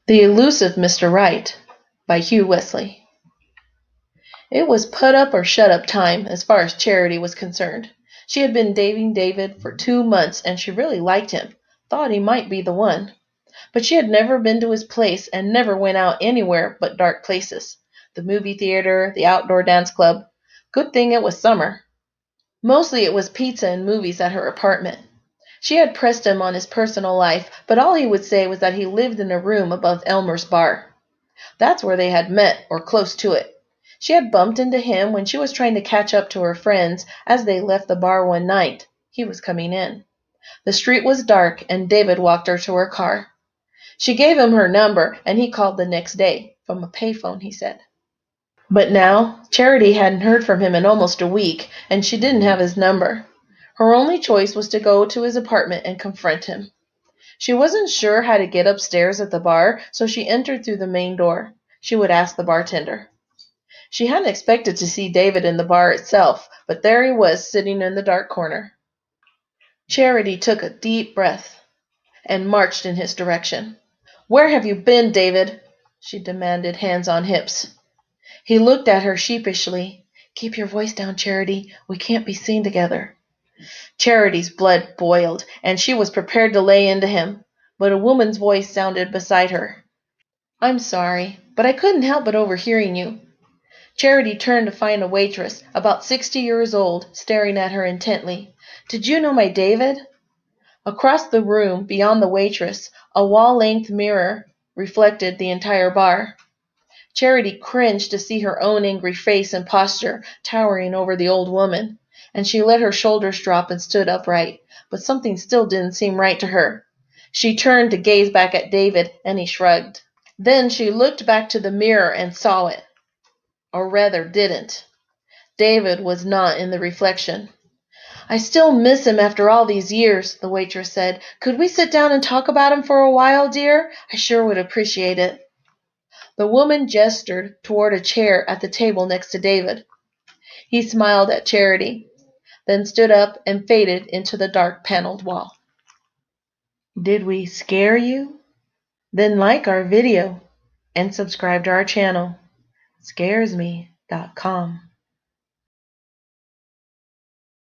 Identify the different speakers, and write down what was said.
Speaker 1: The Elusive Mr. Right by Hugh Wesley. It was put up or shut up time as far as Charity was concerned. She had been dating David for 2 months and she really liked him, thought he might be the one. But she had never been to his place and never went out anywhere but dark places. The movie theater, the outdoor dance club. Good thing it was summer. Mostly it was pizza and movies at her apartment. She had pressed him on his personal life, but all he would say was that he lived in a room above Elmer's bar. That's where they had met, or close to it. She had bumped into him when she was trying to catch up to her friends as they left the bar one night. He was coming in. The street was dark, and David walked her to her car. She gave him her number, and he called the next day. From a payphone, he said. But now, Charity hadn't heard from him in almost a week, and she didn't have his number. Her only choice was to go to his apartment and confront him. She wasn't sure how to get upstairs at the bar, so she entered through the main door. She would ask the bartender. She hadn't expected to see David in the bar itself, but there he was sitting in the dark corner. Charity took a deep breath and marched in his direction. "Where have you been, David?" she demanded, hands on hips. He looked at her sheepishly. "Keep your voice down, Charity. We can't be seen together." Charity's blood boiled, and she was prepared to lay into him, but a woman's voice sounded beside her. "I'm sorry, but I couldn't help but overhearing you." Charity turned to find a waitress, about 60 years old, staring at her intently. "Did you know my David?" Across the room, beyond the waitress, a wall-length mirror reflected the entire bar. Charity cringed to see her own angry face and posture towering over the old woman, and she let her shoulders drop and stood upright, but something still didn't seem right to her. She turned to gaze back at David, and he shrugged. Then she looked back to the mirror and saw it. Or rather, didn't. David was not in the reflection. "I still miss him after all these years," the waitress said. "Could we sit down and talk about him for a while, dear? I sure would appreciate it." The woman gestured toward a chair at the table next to David. He smiled at Charity, then stood up and faded into the dark paneled wall. Did we scare you? Then like our video and subscribe to our channel, scaresme.com.